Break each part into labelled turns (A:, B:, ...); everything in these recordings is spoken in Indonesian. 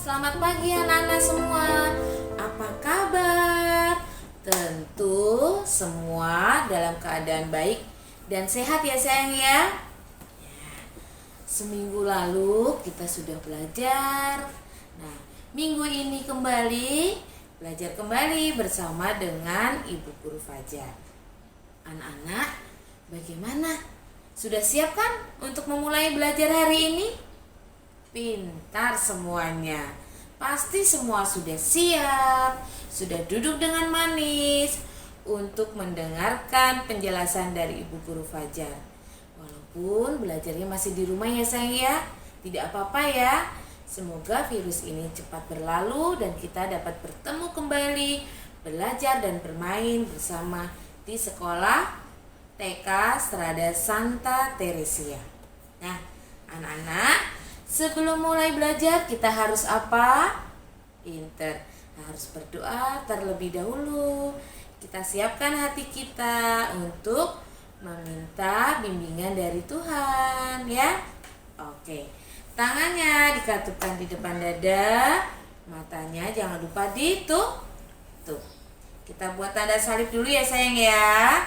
A: Selamat pagi anak-anak semua. Apa kabar? Tentu semua dalam keadaan baik dan sehat ya sayang ya. Seminggu lalu kita sudah belajar. Nah, minggu ini belajar kembali bersama dengan Ibu Guru Fajar. Anak-anak, bagaimana? Sudah siap kan untuk memulai belajar hari ini? Pintar semuanya. Pasti semua sudah siap, sudah duduk dengan manis untuk mendengarkan penjelasan dari Ibu Guru Fajar. Walaupun belajarnya masih di rumah ya sayang ya, tidak apa-apa ya. Semoga virus ini cepat berlalu dan kita dapat bertemu kembali, belajar dan bermain bersama di sekolah TK Strada Santa Teresia. Nah, anak-anak, sebelum mulai belajar kita harus apa? Pinter. Harus berdoa terlebih dahulu. Kita siapkan hati kita untuk meminta bimbingan dari Tuhan ya. Oke. Tangannya dikatupkan di depan dada. Matanya jangan lupa ditutup. Tuh. Kita buat tanda salib dulu ya sayang ya.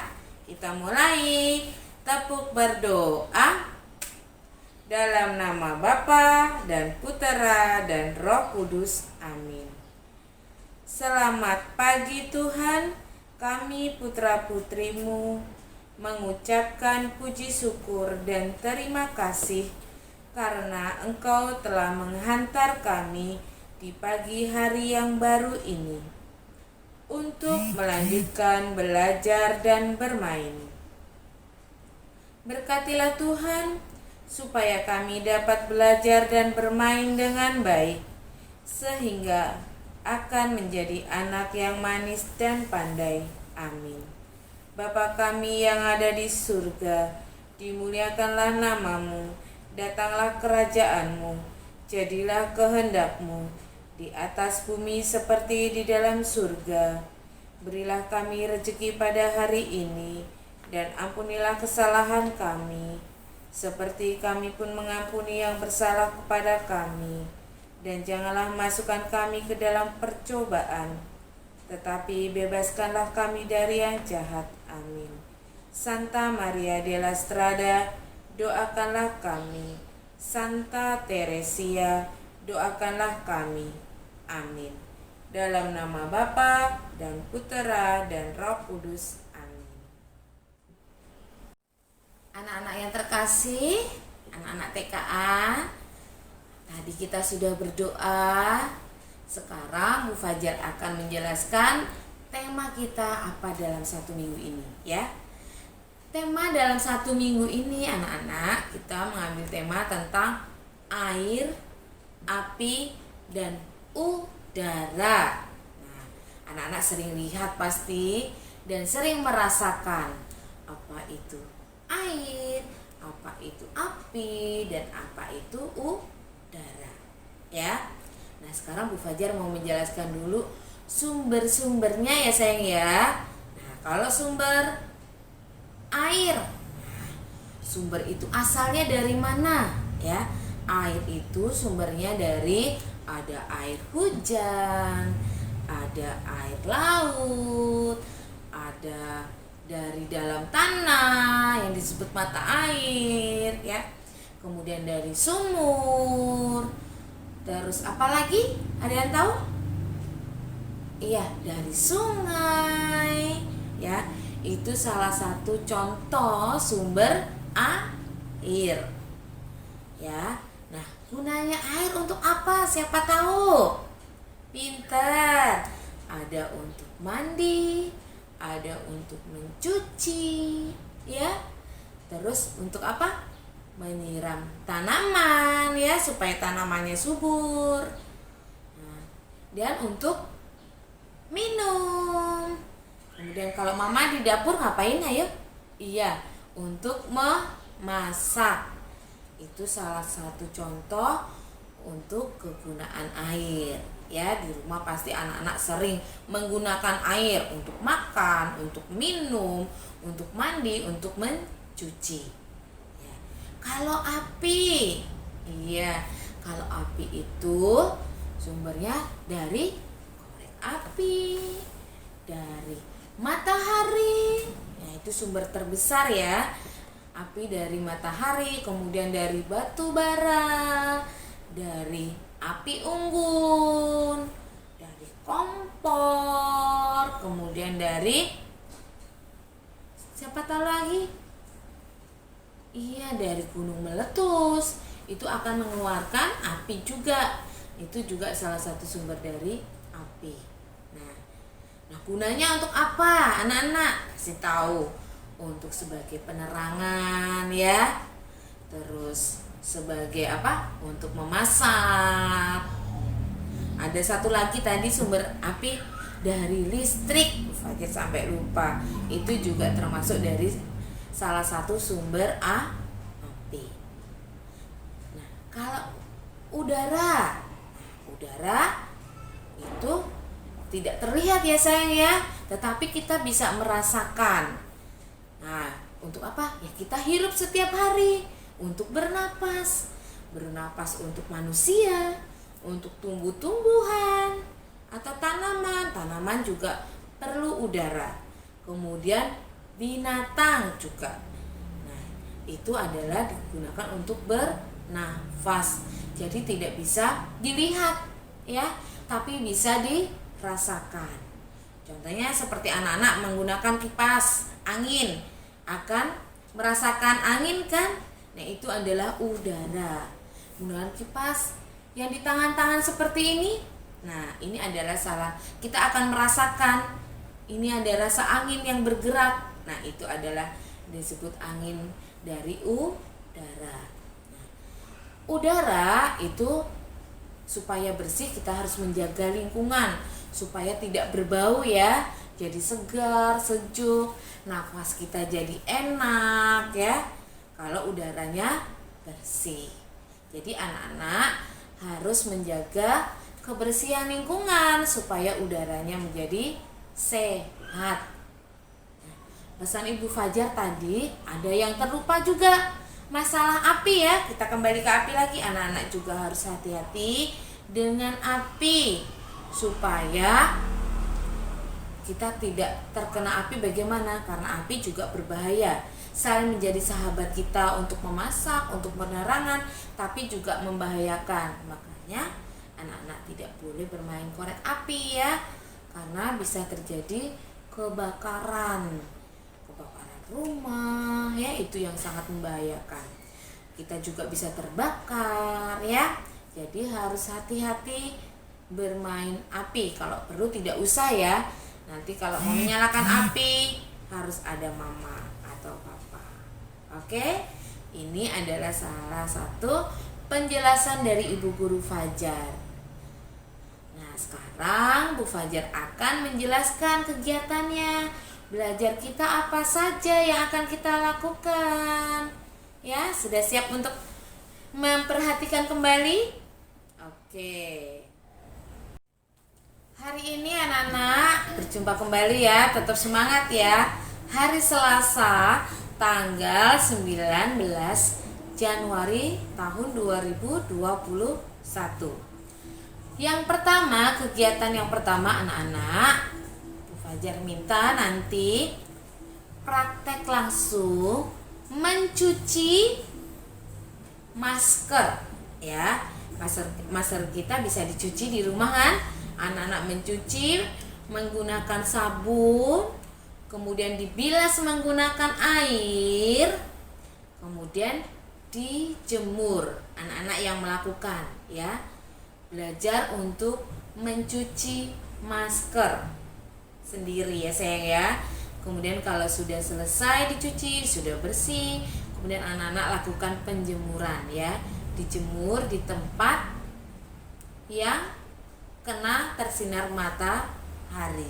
A: Kita mulai. Tepuk berdoa. Dalam nama Bapa dan Putera dan Roh Kudus. Amin. Selamat pagi Tuhan, kami putra-putrimu mengucapkan puji syukur dan terima kasih karena Engkau telah menghantar kami di pagi hari yang baru ini untuk melanjutkan belajar dan bermain. Berkatilah Tuhan, supaya kami dapat belajar dan bermain dengan baik, sehingga akan menjadi anak yang manis dan pandai. Amin. Bapa kami yang ada di surga, dimuliakanlah namamu, datanglah kerajaanmu, jadilah kehendakmu, di atas bumi seperti di dalam surga. Berilah kami rezeki pada hari ini, dan ampunilah kesalahan kami, seperti kami pun mengampuni yang bersalah kepada kami. Dan janganlah masukkan kami ke dalam percobaan, tetapi bebaskanlah kami dari yang jahat. Amin. Santa Maria della Strada, doakanlah kami. Santa Teresia, doakanlah kami. Amin. Dalam nama Bapa dan Putera dan Roh Kudus. Anak-anak yang terkasih, anak-anak TKA, tadi kita sudah berdoa. Sekarang Bu Fajar akan menjelaskan tema kita apa dalam satu minggu ini ya. Tema dalam satu minggu ini anak-anak, kita mengambil tema tentang air, api, dan udara. Nah, anak-anak sering lihat pasti dan sering merasakan apa itu air, apa itu api, dan apa itu udara ya. Nah, sekarang Bu Fajar mau menjelaskan dulu sumber-sumbernya ya sayang ya. Nah, kalau sumber air, sumber itu asalnya dari mana ya? Air itu sumbernya dari ada air hujan, ada air laut, ada dari dalam tanah yang disebut mata air ya, kemudian dari sumur, terus apa lagi, ada yang tahu? Iya, dari sungai ya. Itu salah satu contoh sumber air ya. Nah, gunanya air untuk apa? Siapa tahu? Pintar. Ada untuk mandi, ada untuk mencuci ya, terus untuk apa? Menyiram tanaman ya, supaya tanamannya subur. Nah, dan untuk minum. Kemudian kalau mama di dapur ngapain ayo? Iya, untuk memasak. Itu salah satu contoh untuk kegunaan air ya. Di rumah pasti anak-anak sering menggunakan air untuk makan, untuk minum, untuk mandi, untuk mencuci ya. Kalau api, iya, kalau api itu Sumbernya dari korek api, dari matahari. Nah, itu sumber terbesar ya. Api dari matahari, kemudian dari batu bara, dari api unggun, dari kompor, kemudian dari siapa tahu lagi? Iya, dari gunung meletus. Itu akan mengeluarkan api juga. Itu juga salah satu sumber dari api. Nah, gunanya untuk apa? Anak-anak kasih tahu. Untuk sebagai penerangan ya. Terus sebagai apa? Untuk memasak. Ada satu lagi tadi sumber api dari listrik. Fajar sampai lupa. Itu juga termasuk dari salah satu sumber api. Nah, kalau udara itu tidak terlihat ya sayang ya, tetapi kita bisa merasakan. Nah, untuk apa? Ya kita hirup setiap hari untuk bernapas. Bernapas untuk manusia, untuk tumbuh-tumbuhan atau tanaman. Tanaman juga perlu udara. Kemudian binatang juga. Nah, itu adalah digunakan untuk bernafas. Jadi tidak bisa dilihat ya, tapi bisa dirasakan. Contohnya seperti anak-anak menggunakan kipas angin, akan merasakan angin kan? Nah, itu adalah udara. Menggunakan kipas yang di tangan-tangan seperti ini. Nah, ini adalah kita akan merasakan ini ada rasa angin yang bergerak. Nah, itu adalah disebut angin dari udara. Udara itu supaya bersih kita harus menjaga lingkungan supaya tidak berbau ya, jadi segar, sejuk, nafas kita jadi enak ya kalau udaranya bersih. Jadi anak-anak harus menjaga kebersihan lingkungan supaya udaranya menjadi sehat. Pesan Ibu Fajar tadi ada yang terlupa juga, masalah api ya. Kita kembali ke api lagi. Anak-anak juga harus hati-hati dengan api supaya kita tidak terkena api. Bagaimana? Karena api juga berbahaya. Selain menjadi sahabat kita untuk memasak, untuk penerangan, tapi juga membahayakan. Makanya anak-anak tidak boleh bermain korek api ya, karena bisa terjadi kebakaran rumah ya, itu yang sangat membahayakan. Kita juga bisa terbakar ya. Jadi harus hati-hati bermain api. Kalau perlu tidak usah ya. Nanti kalau mau menyalakan api harus ada mama atau papa. Oke? Ini adalah salah satu penjelasan dari Ibu Guru Fajar. Nah, sekarang Bu Fajar akan menjelaskan kegiatannya. Belajar kita apa saja yang akan kita lakukan. Ya, sudah siap untuk memperhatikan kembali? Oke. Hari ini anak-anak berjumpa kembali ya, tetap semangat ya. Hari Selasa, tanggal 19 Januari tahun 2021. Yang pertama, kegiatan yang pertama anak-anak, Fajar minta nanti praktek langsung mencuci masker ya. Masker kita bisa dicuci di rumah kan? Anak-anak mencuci menggunakan sabun, kemudian dibilas menggunakan air, kemudian dijemur. Anak-anak yang melakukan ya, belajar untuk mencuci masker sendiri ya sayang ya. Kemudian kalau sudah selesai dicuci, sudah bersih, kemudian anak-anak lakukan penjemuran ya. Dijemur di tempat yang kena tersinar matahari.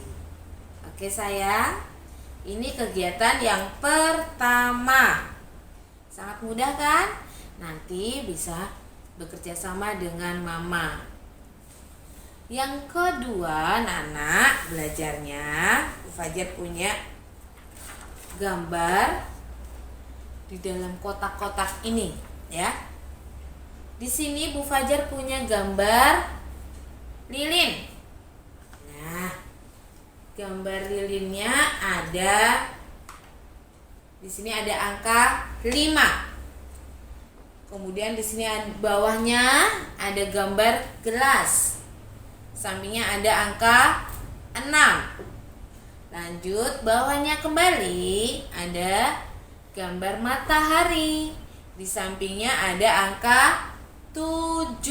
A: Oke sayang, ini kegiatan yang pertama. Sangat mudah kan? Nanti bisa bekerja sama dengan mama. Yang kedua, anak-anak belajarnya, Bu Fajar punya gambar di dalam kotak-kotak ini ya. Di sini Bu Fajar punya gambar lilin. Nah, gambar lilinnya ada di sini, ada angka 5. Kemudian di sini bawahnya ada gambar gelas. Sampingnya ada angka 6. Lanjut, bawahnya kembali ada gambar matahari. Di sampingnya ada angka 7.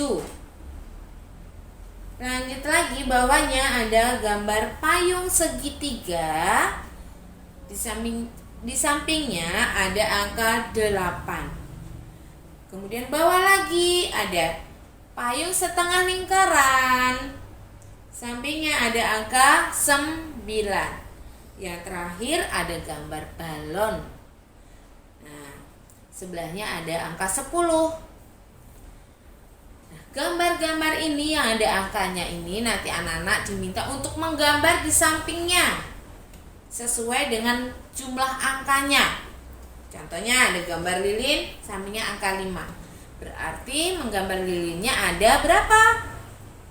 A: Lanjut lagi, bawahnya ada gambar payung segitiga. Di sampingnya ada angka 8. Kemudian bawah lagi ada payung setengah lingkaran. Sampingnya ada angka 9. Yang terakhir ada gambar balon. Nah, sebelahnya ada angka 10. Nah, gambar-gambar ini yang ada angkanya ini nanti anak-anak diminta untuk menggambar di sampingnya sesuai dengan jumlah angkanya. Contohnya ada gambar lilin, sampingnya angka 5. Berarti menggambar lilinnya ada berapa?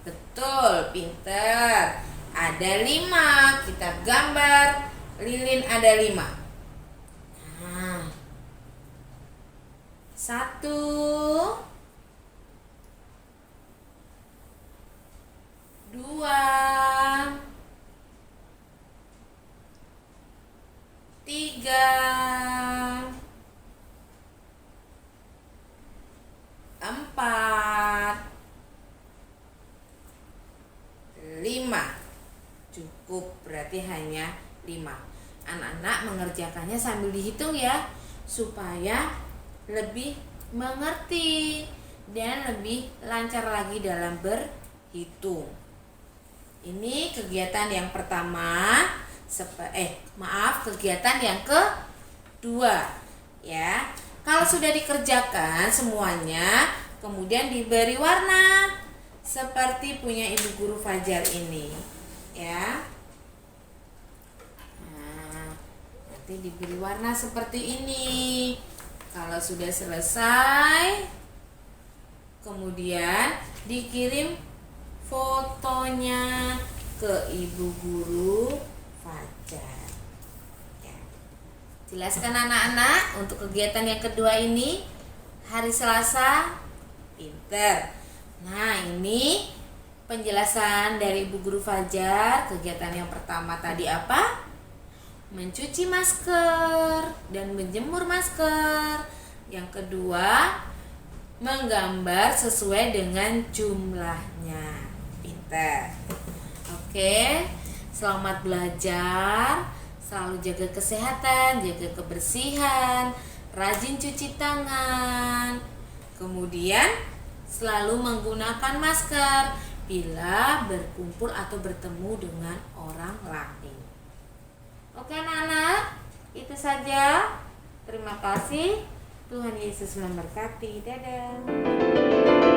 A: Betul, pinter. Ada 5. Kita gambar lilin ada 5. Nah, 1, 2, 3, 4, 5. Cukup, berarti hanya 5. Anak-anak mengerjakannya sambil dihitung ya, supaya lebih mengerti dan lebih lancar lagi dalam berhitung. Ini kegiatan yang pertama, kegiatan yang kedua ya. Kalau sudah dikerjakan semuanya, kemudian diberi warna seperti punya Ibu Guru Fajar ini ya. Nah, nanti diberi warna seperti ini. Kalau sudah selesai, kemudian dikirim fotonya ke Ibu Guru Fajar. Ya. Jelaskan anak-anak untuk kegiatan yang kedua ini, hari Selasa, pinter. Nah, ini penjelasan dari Ibu Guru Fajar. Kegiatan yang pertama tadi apa? Mencuci masker dan menjemur masker. Yang kedua, menggambar sesuai dengan jumlahnya. Pinter. Oke, selamat belajar. Selalu jaga kesehatan, jaga kebersihan, rajin cuci tangan. Kemudian selalu menggunakan masker bila berkumpul atau bertemu dengan orang lain. Oke anak-anak, itu saja. Terima kasih. Tuhan Yesus memberkati. Dadah.